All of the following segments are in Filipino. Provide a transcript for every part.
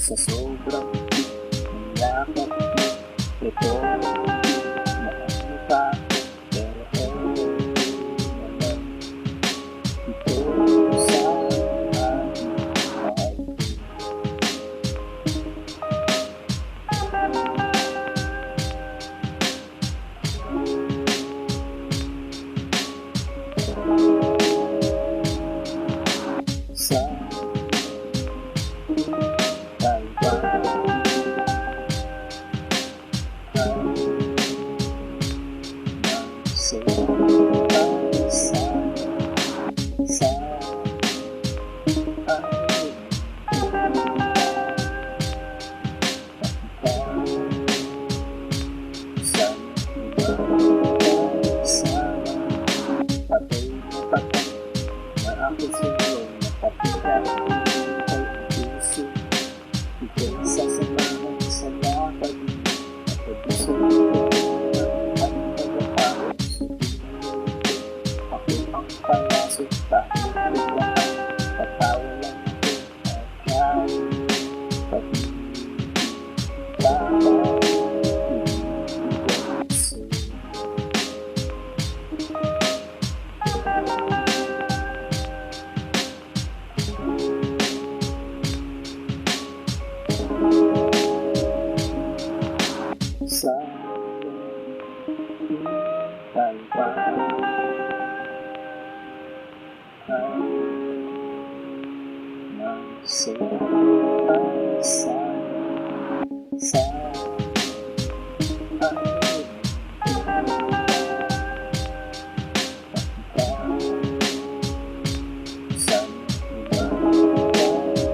Sa sobrang yakap mo, ito nakakita ko, pero naman ito sa aking mahal.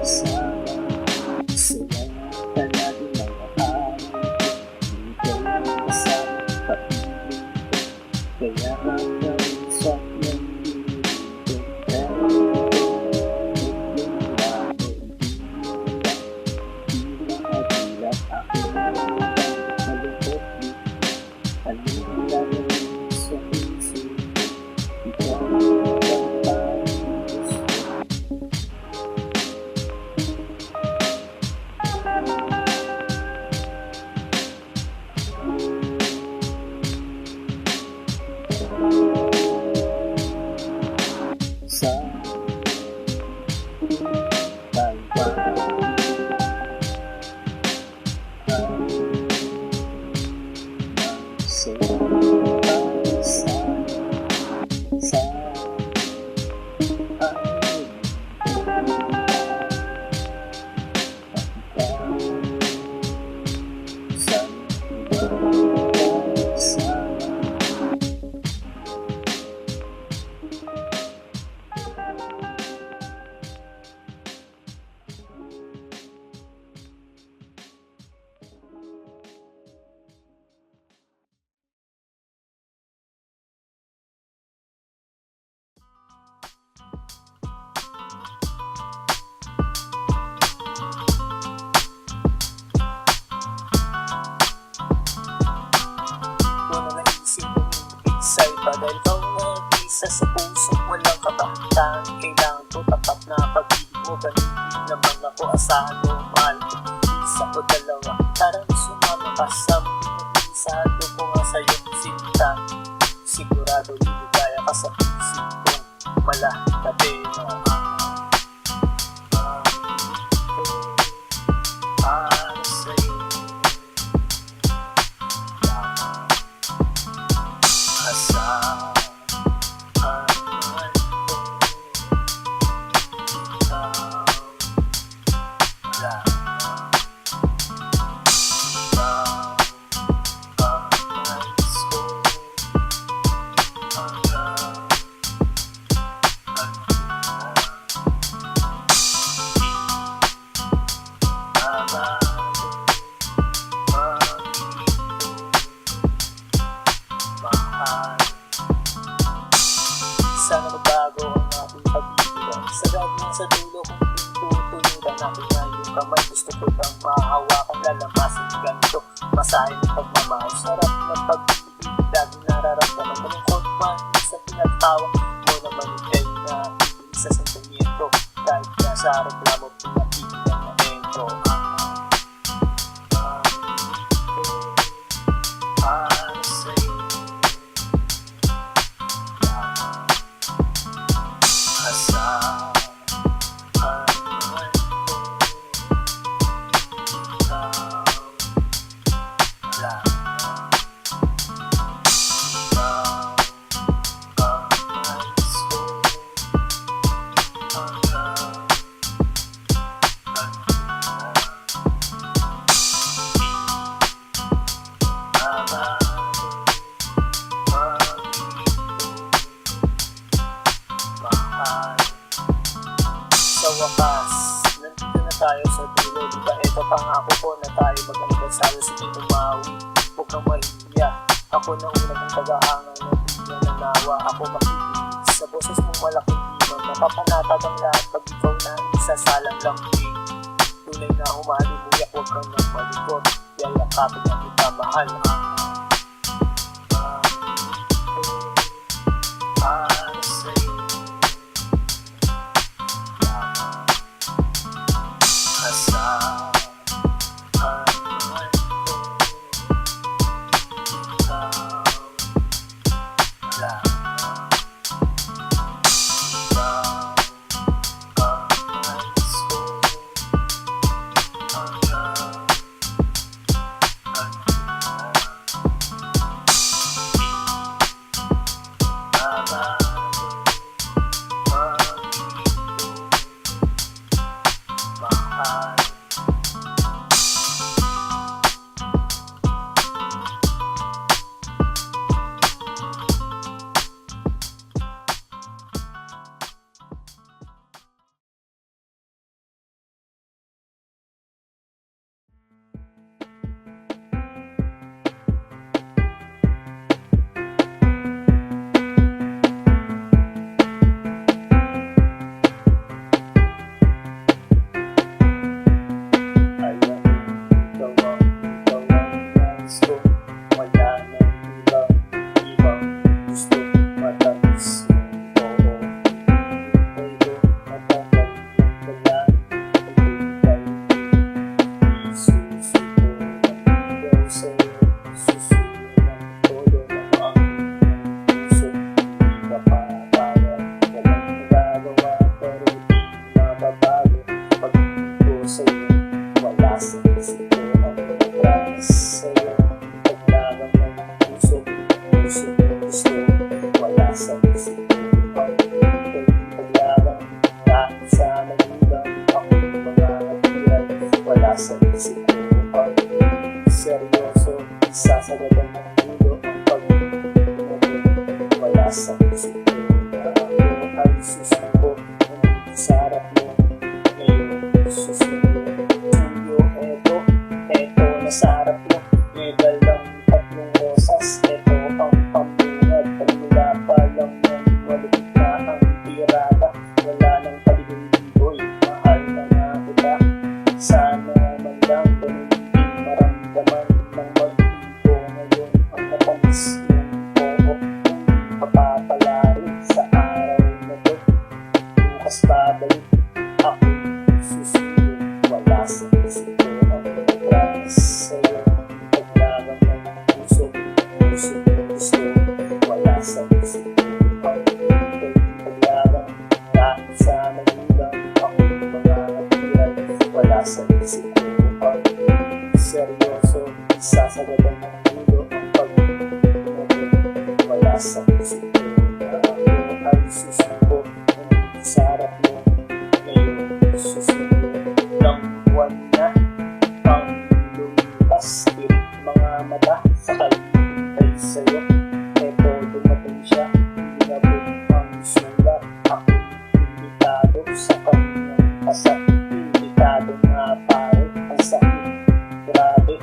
Sa sa kaya hanggang sa nandito, pero yung labo, di makadilat ako malungkot dito. Anong gagawin sa isip ko? Ikaw ang parang gusto. Sa dahil ikaw nag-isa sa puso, walang kabataan. Kailangan ko tapat na pag-ibig mo, ganun naman ako asahan mo, mahal ko. Isa o dalawa, tarang sumama ka sa minabisado ko nga sa'yo sinta. Sigurado liligaya ka sa puso ko, malatabi na para sa'yo. akin na yung kamay. Gusto ko bang mahawakan, lalamasin ganito. Masahin ng pagmamahal, sarap ng pag-ibig. Laging nararamdaman, malungkot man sa pinagtawa mo naman ikay na sa sentimiento. Kahit nasa reklamo, pinakita na ito. Para sa'yo asahan man ko, ikaw lang. Ikaw ang nais ko hanggang sa wakas, nandito na tayo sa dulo. Diba ito pangako ko na tayo mag-anibersaryo sa tumawi. Huwag kang mahiya, ako na una mong pag-aangan ng bigyan ng nawa. Ako makikinig sa boses mong malaking timang napapanatag ang lahat pag ikaw na isasalang lang din. Tunay na umalimuyak, huwag kang nang malikot. Yayakapin na kita mahal. Para sa'yo asahan man ko, ikaw lang. Ikaw ang nais ko hanggang mahal. Sa isip ko pag seryoso, sasagadan ng mundo ang pag-ibig. Wala sa isip ko na ako ay susuko ng sarap mo. Ngayon susuko tuyo, eto na sa harap mo. May dalang tatlong rosas, eto ang pambungad. Pagmula pa lang ng malupit na ang tirada. Wala nang paligong-ligoy, mahal na nga kita. Sana man lang ganun din maramdaman ng mag-ibo. Ngayon ang matamis yung oo, papapalarin sa araw na to. Bukas babalik, ako susunod. Wala sa isip ko ang promise sa'yo. Paglaban ng puso, gusto. Wala sa isip ko ang paglaban. Kahit sa nagulang ako mga natiran. Wala sa isip ko ang seryoso, sasagadan ng mundo ang pag-ibig. Wala sa isip ko na ako ay susuko ng sarap mo. Ngayon susunod ng buwan na ang lumipas. Tirik mga mata sa kalibay sa'yo. Eto dumating siya, hinabot ang sulat. Ako imbitado sa kanyang kasal. Imbitado nga pare, ang sakit. Grabe,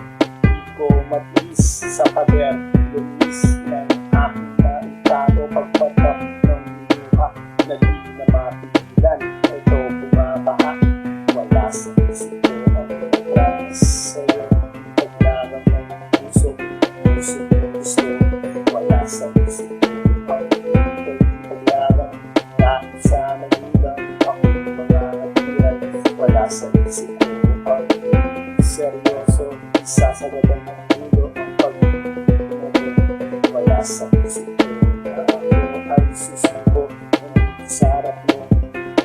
di ko matiis sa pader. Lumis ng aking naitado. Pagpatak ng luha na di na mapigilan. Ito bumabaha, wala sa wala sa isip ko ang seryoso, sasagadan ng ulo ang pag-ibig. Wala sa isip ko na ako ay susuko, nandito sa harap mo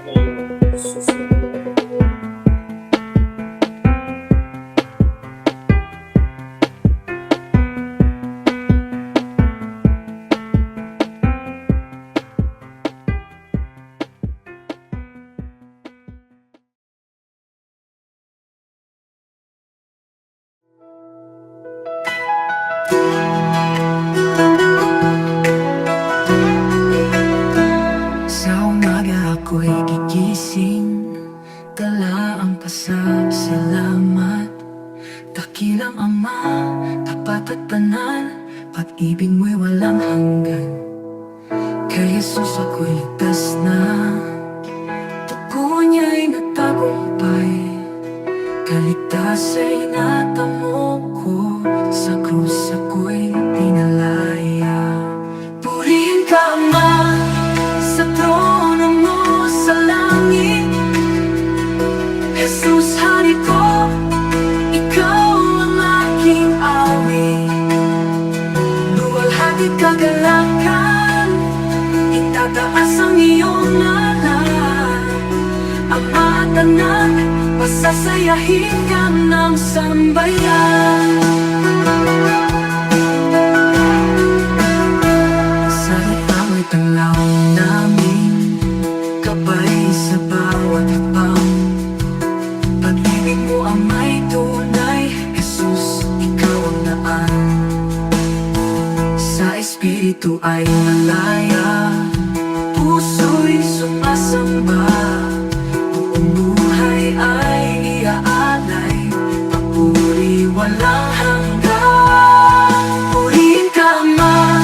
ngayon susuko. Sa umaga ako'y gigising, dala ang pasasalamat. Dakilang Ama, tapat at banal, pag-ibig mo'y walang hanggan. Kay Jesus ako'y ligtas na, dugo niya'y nagtagumpay. Kaligtas ay natamo ko, sa krus ako'y pinalaya. Purihin ka Ama, sa trono mo sa langit. Jesus, hari ko, ikaw ang aking awit. Luwalhati kagalakan, itataas ang iyong ngalan. Ama at anak, pasasayahin ka ng sambayan. Sa ikaw ay tanglaw namin, gabay sa bawat hakbang. Pag-ibig mo ang may tunay, Jesus, ikaw ang daan. Sa Espiritu ay malaya, puso'y sumasamba. Buong buhay ay iaalay, papuri walang hanggan. Purihin ka Ama,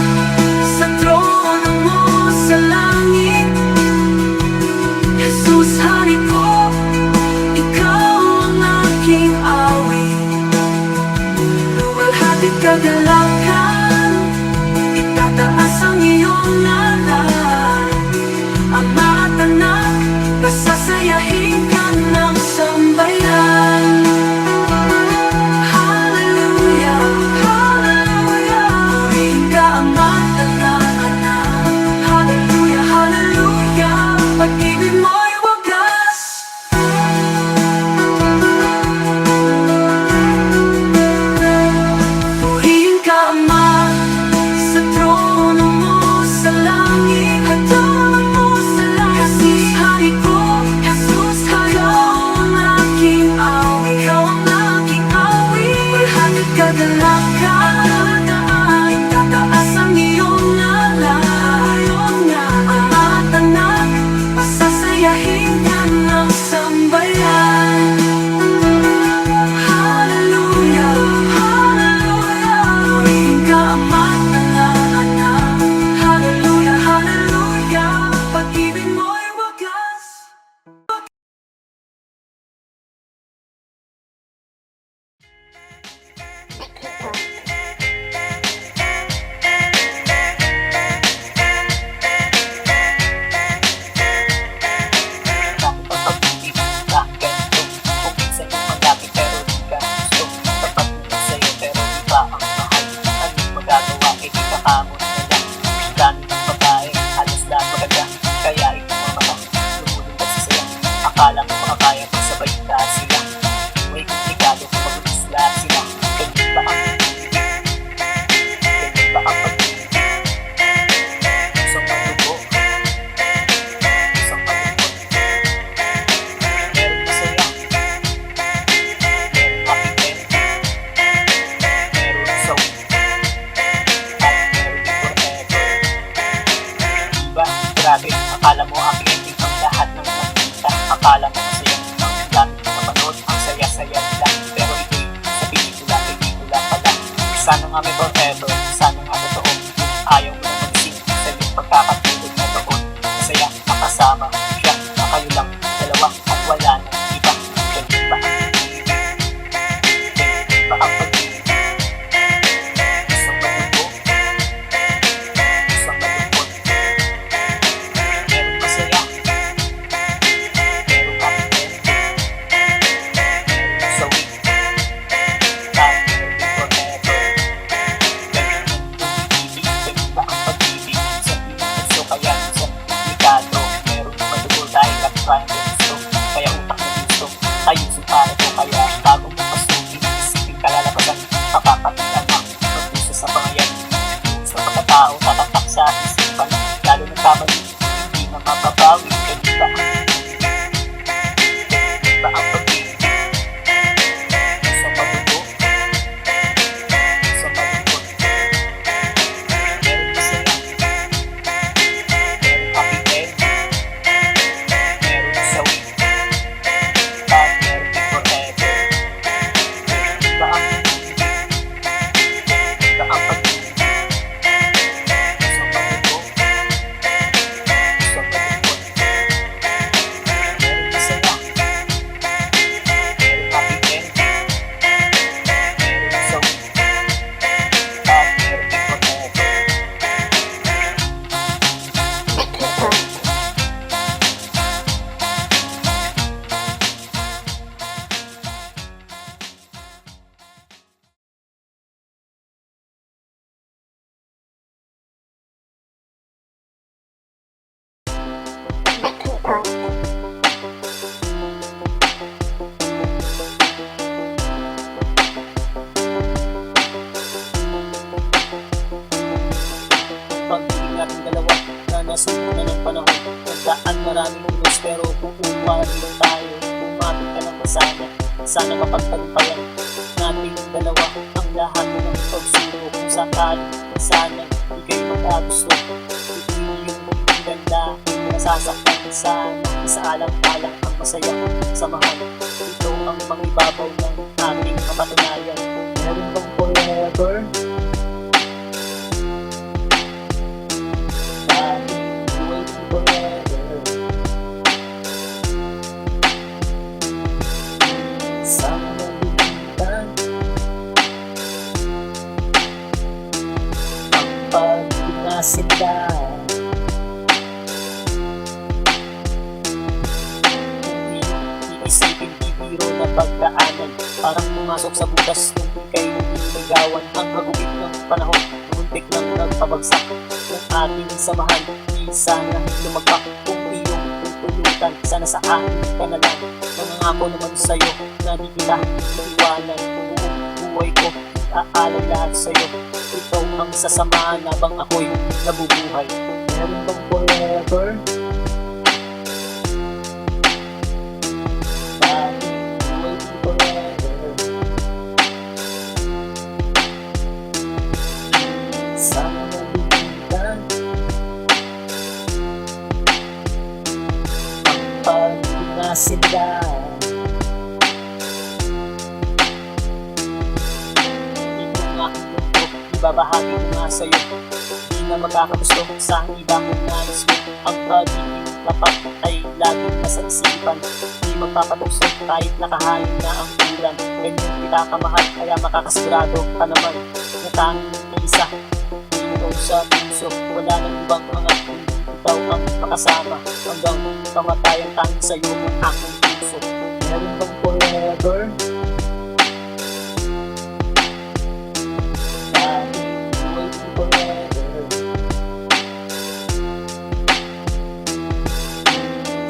sa trono mo sa langit. Jesus, hari ko, ikaw ang aking awit. Luwalhati't kagalakan, itataas ang iyong ngalan. Maghiwalay tayo, umabot ka ng sana. Sana mapagtagumpayan nating dalawa ang lahat ng pagsubok. Kung sakali, sana ika'y magkagusto. Ito yung ganda, nasasaktan sana. Isaalang-alang ang masaya samahan. Ito ang mangibabaw ng ating kapatunayan. Meron bang forever? Waiting forever. Sana nalilitan ang pag-inasin ka. Iisipin bibiro na pagdaanan, parang pumasok sa butas nung ika'y nililigawan. Ang hagupit ng panahon, muntik nang nagpabagsak ng ating samahan. Di sana lumagpak kung iyong tutulutan. Sana sa akin ka na lang. Nangangako naman sa'yo na di kita iiwanan. Buong buhay ko iaalay lahat sa'yo. Ito ang sasamahan habang ako'y nabubuhay. Meron bang forever? Waiting forever. Sana nalilitan ang pag-inasin ka. Ibabahagi ko nga sa'yo, di na magkakagusto sa iba kong nais ko. Ang pagiging tapat ay laging nasa isipan. Di magpapatukso kahit nakahain na ang ulan. Ganyan kita kamahal, kaya makakasigurado ka naman na tanging na isa. Ikaw sa puso, wala nang ibang mga kundi ikaw ang makasama. Hanggang kamatayan tanging sa'yo ang aking puso. Meron bang forever?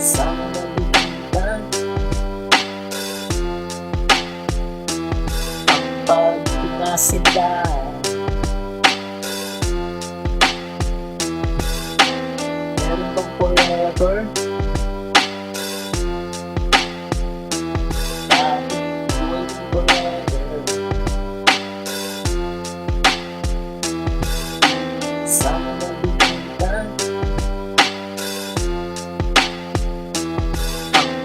Sana nalilitan ang pag-inasin ka. Meron bang forever? Waiting forever. Sana nalilitan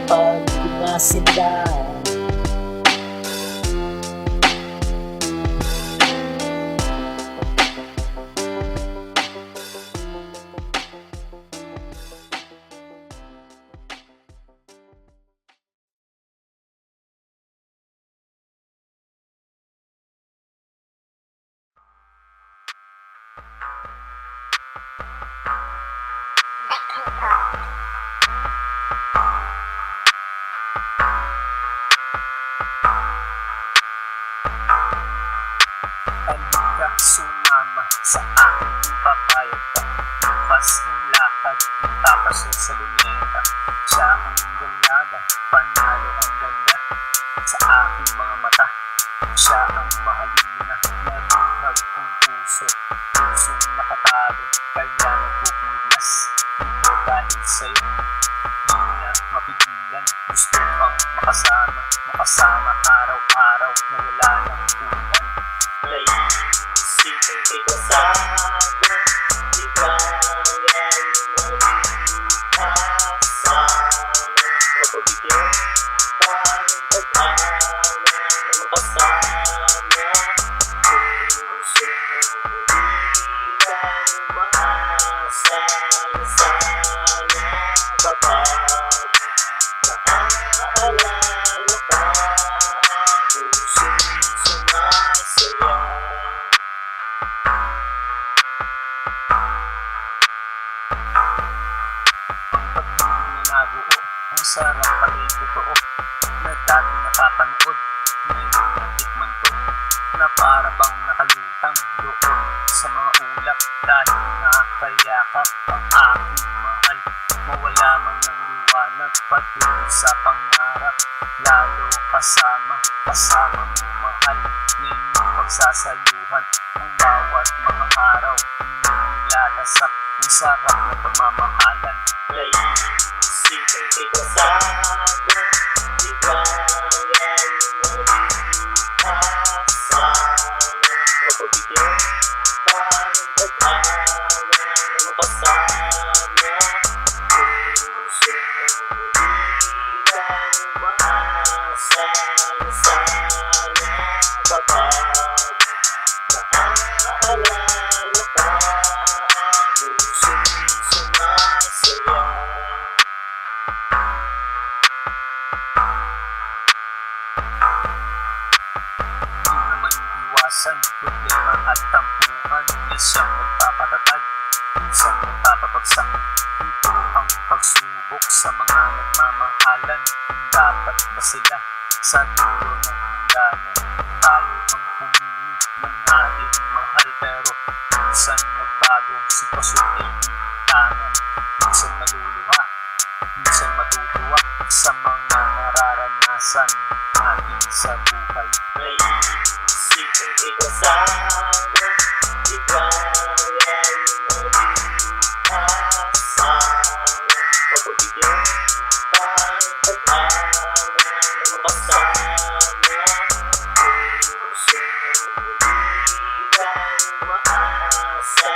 pag-inasin ka. Halika, sumama sa aking papayag ka. Bukas ng lakad, tapasok sa luneta. Siya ang dalaga, panalo ang ganda. Sa aking mga mata, siya ang mahalina. Nabuhag ang puso, pusong nakatago. Kaya nagpupuglas, ito dahil sa'yo. Di na mapigilan, gusto kang makasama. Makasama araw-araw na wala ng ulan. Isipin kita sana, di kaya kasama. Mapabigyan pa ng pag-ala, makasama. Puso di lang maasa na sana. Kapag naaalala ka, puso'y sumasaya. Ang sarap pa'y totoo na dati napapanood. Ngayon natikman ko na para bang nakalutang doon sa mga ulap. Dahil nakakayakap ang aking mahal, mawala man ng liwanag patuloy sa pangarap. Lalo kasama mo mahal, na inyong pagsasaluhan ang bawat mga araw. Inyong lalasap ang sarap na pagmamahalan. Isipin kita kasama, di kaya lumihasa. Mapagbigyan pa ng pag-asa na makasama. Puso di kaya umaasa na sana kapag naaalala ka, puso'y sumasaya. Di naman iwasan problema at tampuhan, minsang magpapatatag, minsang magpapabagsak. Ito ang pagsubok sa mga nagmamahalan. Dapat ba sila sa dulo ng hangganan? Tayo ang pumili ng ating mahal, pero minsan nagbago, sitwasyon ay itangan. Minsan maluluha, minsan matutuwa sa mga nararanasan natin sa buhay. May isip ang ikasama, di kaya lumihasa. Mapagbigyan pa ng pag-asa na makasama. Puso di kaya umaasa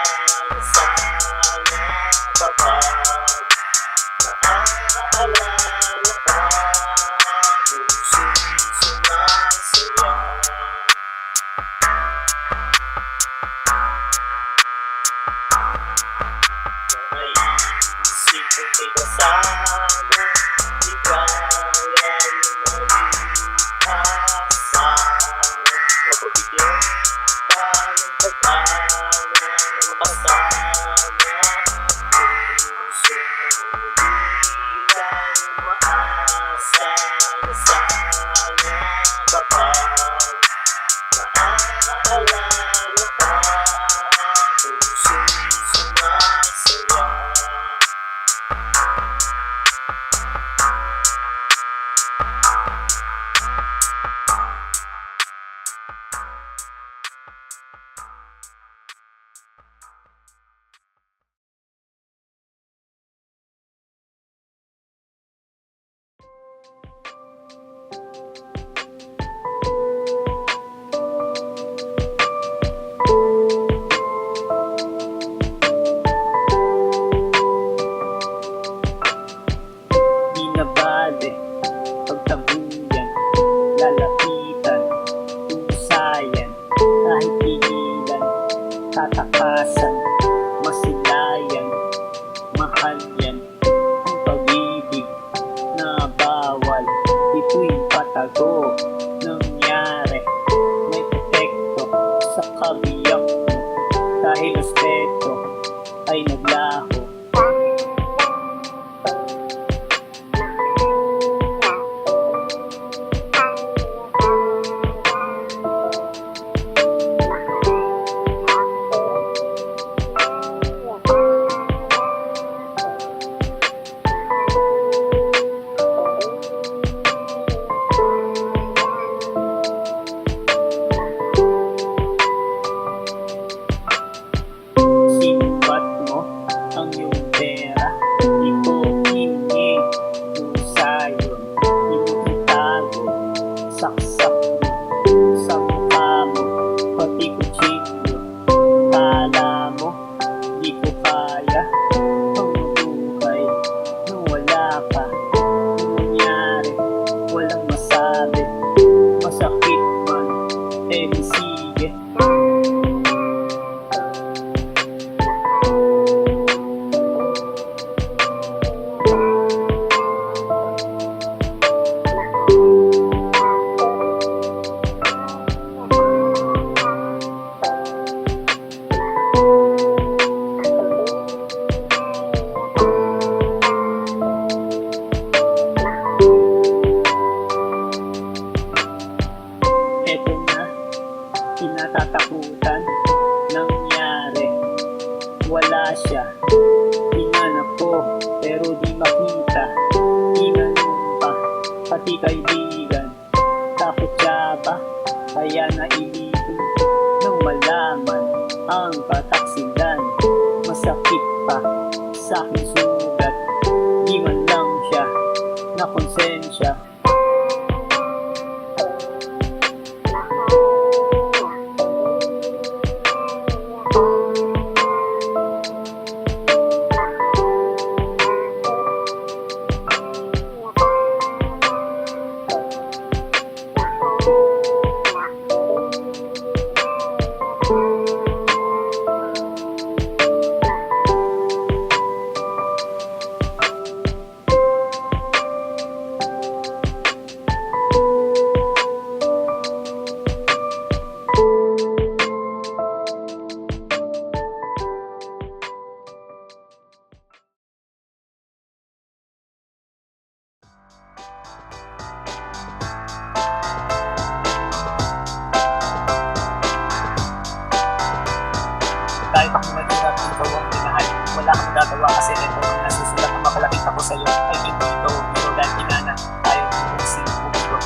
na sana kapag naaalala ka, puso'y sumasaya. May isip ang ikasama, di kaya lumihasa. Mapagbigyan pa ng pag-asa na makasama. Puso di kaya umaasa na sana kapag naaalala ka, puso'y sumasaya. Di na bale pagtabuyan, lalapitan, pusayan, kahit pigilan, tatakasan, masilayan, mahal yan ang pag-ibig na bawal. Ito'y patago, nangyari, may epekto sa kabiyak mo, dahil respeto ay naglaho. Sinubat mo ang iyong pera, di ko hiningi, pusa yun, initago, saksak mo sa mukha mo, pati kutsilyo. Kala mo di ko kaya ang buhay nung wala ka. Nung nangyari, walang masabi, masakit man, eh di sige. Eto na, kinatatakutan, nangyari, wala siya. Hinanap ko, pero di makita, hinanong pa, pati kaibigan. Takot siya ba, kaya nailipin, nang malaman ang kataksilan. Masakit pa sa aking sugat, di man lang siya konsensya. Kahit ako mahirap, ikaw ang minahal. Wala kang magagawa kasi ito ang nasusulat ang mapalapit ako sa'yo. Ay hindi ito, biro dahil kinana. Tayo kung sinubog ko.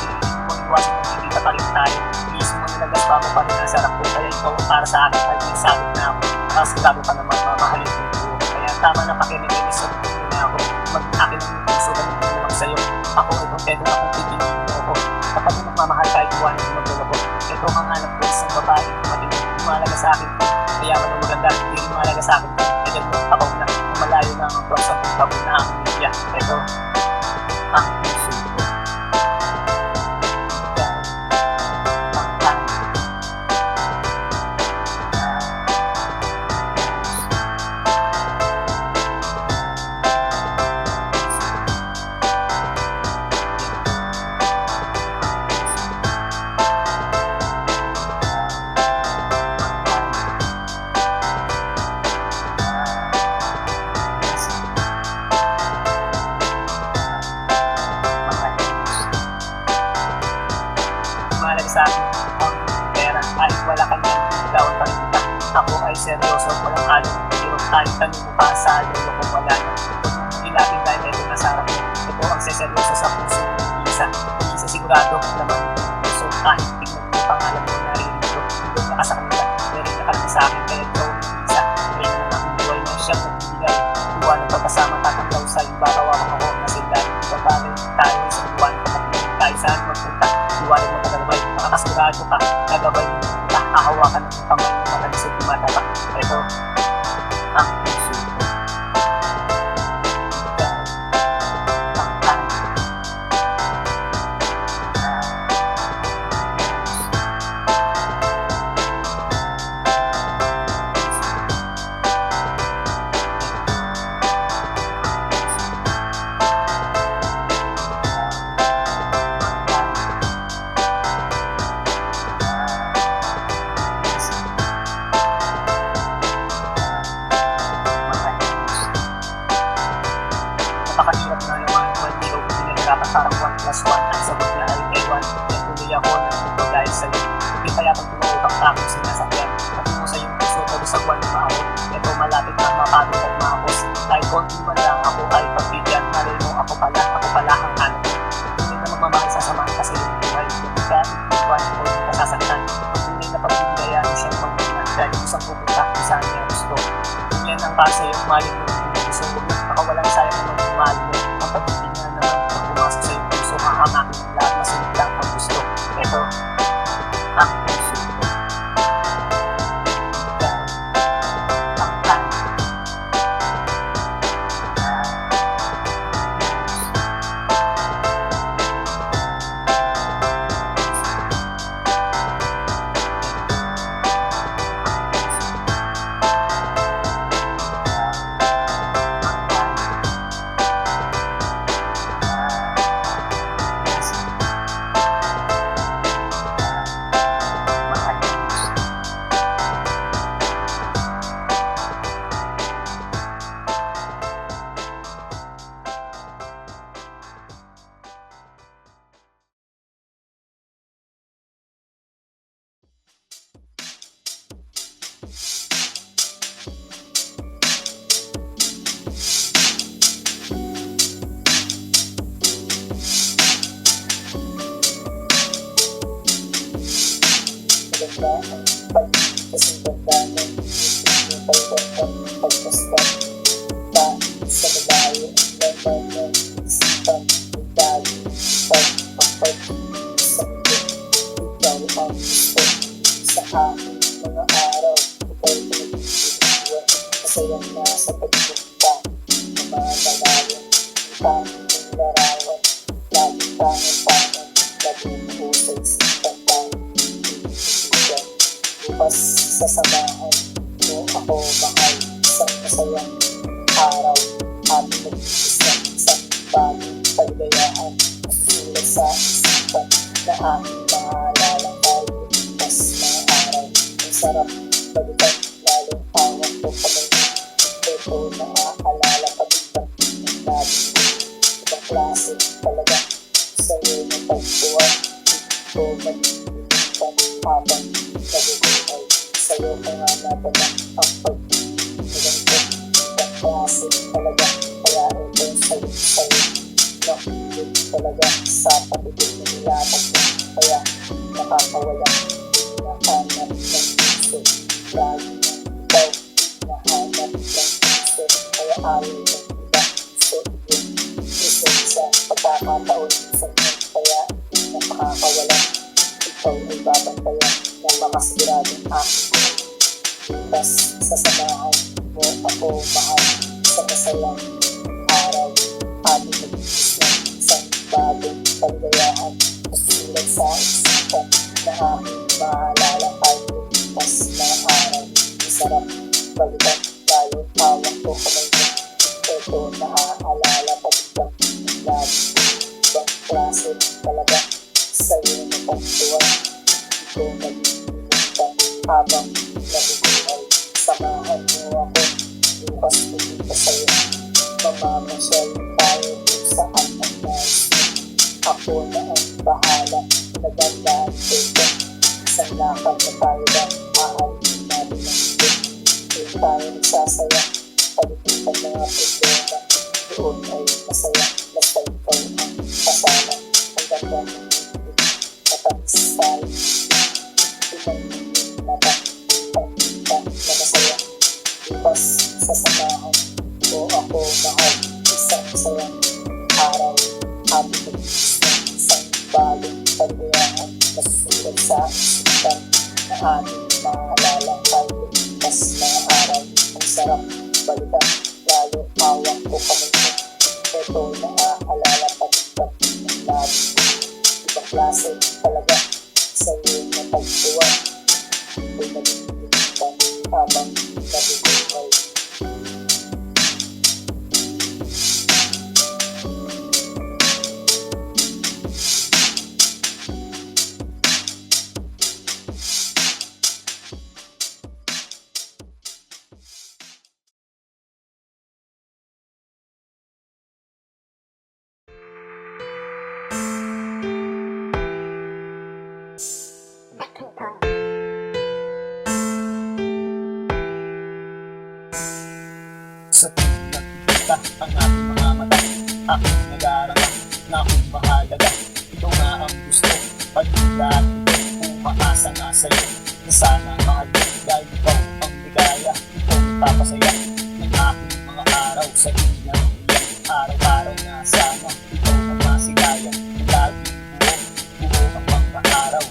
Kung iwasan mo, hindi ka pa rin tayo. Please mo nalagas pa mo pa rin ang sarap ko. Kaya ikaw para sa akin ay isabit na ako. Kasigado ka naman mamahalin ko ito. Kaya tama na pakinig-inis sa mundo na ako. Mag-akin ang puso na hindi naman sa'yo. Ako itong pwede na akong pipiliin mo ako. Kapag mo magmamahal kahit iwanan mo magdala ko. Ito ang anak ko isang babae. Matinong umalaga sa akin. Kaya man ang maganda, hindi rin mahalaga sa akin. Kaya mo ako na malayo na ang buwan sa pagbago na ang media. Ito, ang puso ko. Ikaw, ang tayo. Mahalaga sa akin ang pera kahit wala ka niyan, bitawan pa rin kita. Ako ay seryoso, walang halong pero kahit tanong mo pa sa lolo kung wala na. Huwag mong ilapin dahil ito nasa harap mo. Ito ang seseryoso sa puso ng isa sigurado naman itong puso. Kahit tignan mo pangalan mo naririnig ko, hindi na ka sa kanila, pero nakarami sa akin kaya ikaw ang isa. Kaya na aking buhay na siyang nagbibigay. Tuwa ng pagkasama tatanggaw sa imbarawakan ako na sila. Ibabagay tayo sa buwan kapatid tayo saan magpunta. Iwanan mo tagalabay, makakasigurado ka, nagabay mo kita, hahawakan ng kamay mo matalisod tumatapa. Ito, ang puso ko. Ikaw, ang tayo. Napakahirap na naman kung hindi ko pinahirapan parang 1+1 ang sagot na ay ewan. Kaya tuloy ako na ito dahil sa'yo. Hindi kaya kung tumawag ka kung sinasakyan. Patungo sa iyong puso pero sa buwan na maakot. Ito malapit na mapagod at maakos. Kahit konti man lang ako ay pagbigyan. Malay mo ako pala ang hanap. Hindi na magmamahal sa samahan kasi yung buhay. Hindi ka iwan o hindi ka sasaktan. Ang tunay na pagbibigayaan siyang pangmunan dahil isang pupunta kung saan niya gusto. Kung yan ang para sa'yo, malin mo yung puso. Huwag na nakawalan sayang naman yung mahal mo. Ang pag-ibig niya naman pag pumasok sa iyong puso, makakamakin ng lahat, masunod lang ang gusto. Ito, ang puso ko. Ikaw, ang tayo. Kasing ganda ng yung pagkakang pagkastan. Sa malayo ang laman ng isipan ng tayo. sa isipan lang. Bukas sasamahan mo ako mahal sa masayang araw at mag-iis ng isang bagong kaligayaan. Masusulat sa isipan na aking maalala tayo bukas mga araw. Ang sarap balikan lalong hawak ko kamay. Ito naaalala pagkakang ng natin. Ibang klase talaga sa'yo na pagkuhan. Ito mag-iinitan habang nabubuhay. Sa'yo ko nga nadala ang pag-iinitan. Ibang klase talaga kaya ito sa'yo. Nakulit talaga sa pagiging na nilatag mo. Kaya nakakawala. Nahanap ng puso. Lagi na ikaw. Nahanap ng puso. Kaya ayaw ng iba. So yun. Isa sa pagkakataon sa inyo. Kaya napakakawala. Ikaw ay babantayan ng makasiguradong aking. Bukas sasamahan mo ako mahal sa masayang araw. Ating mag-iis ng isang bagong kaligayaan. Masusulat sa isipan na aking maalala tayo bukas na araw. Masarap balikan lalo hawak ko kamay mo. Ito naaalala pagkakang ng lagi. Ibang klase talaga sa'yo na pagtuwan. Ito mag-iinitan habang nabubuhay. Samahan mo ako bukas pupunta sa'yo. Mamamasyal tayo kung saan ang nais mo. Ako na ang bahala. Nagandaan ko ito. Isang lakad na tayo ba aalin natin ng ito. Kung tayo nagsasaya palipitan mga problema. Doon ay masaya. Basta ikaw ang kasama. Ang ganda ng ito. Matamis tayo. Tumangin mata. Pagkita na masaya. Bukas sasamahan ko ako mahal. Isang masayang araw. Ating mag-iis ng isang bagong kaligayaan. Masusulat sa isipan na ating maalala tayo bukas na araw. Ang sarap balikan lalo hawak ko kamay mo. Ito naaalala pagkakang ng lagi. Ibang klase talaga sa'yo na pagtuwan. Ito'y nag-iinitan habang nabubuhay. Sa tuwing nagkikita ang ating mga mata, aking nag-aarama na kung mahalaga. Ito nga ang gusto, pag-ila at ito, umaasa nga sa'yo na sana mahal mo dahil ikaw ang ligaya. Ikaw ang papasaya ng aking mga araw sa inyang iyan. Araw-araw na sana ikaw ang masigaya. Lagi buo ang mga araw.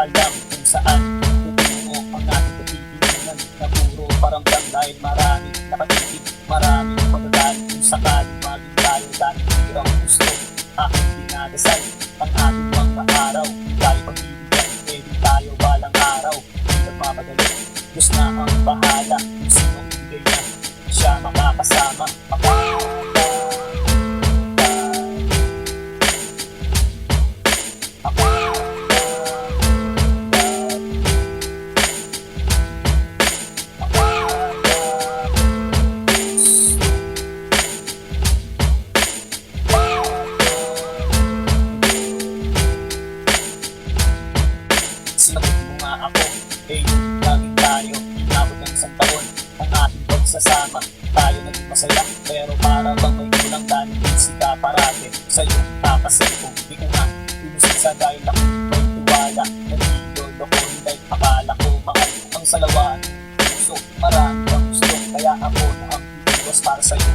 Alam kung saan pupungo ang ating pagtitinginan na puro paramdam dahil maraming nakatitig, maraming pagdadaan kung sakaling maging tayo dahil hirang gusto. Aking dinadasal ang ating mga araw, tayo pagbibigyan, pwede tayo balang araw. Hindi nagmamadali, Diyos na ang bahala, kung sino ibigay niya, siya makakasama. Sinagot mo nga ako, laging tayo, inabot ng isang taon ang ating pagsasama. Tayo naging masaya, pero para bang may kulang dahil busy ka parate sa iyong kakaselfon. Di ko nga inusin sa dahil ako may tiwala. Nag-idolo ko dahil akala ko mahal ang salawaan. So marami kang gusto, kaya ako para sa'yo.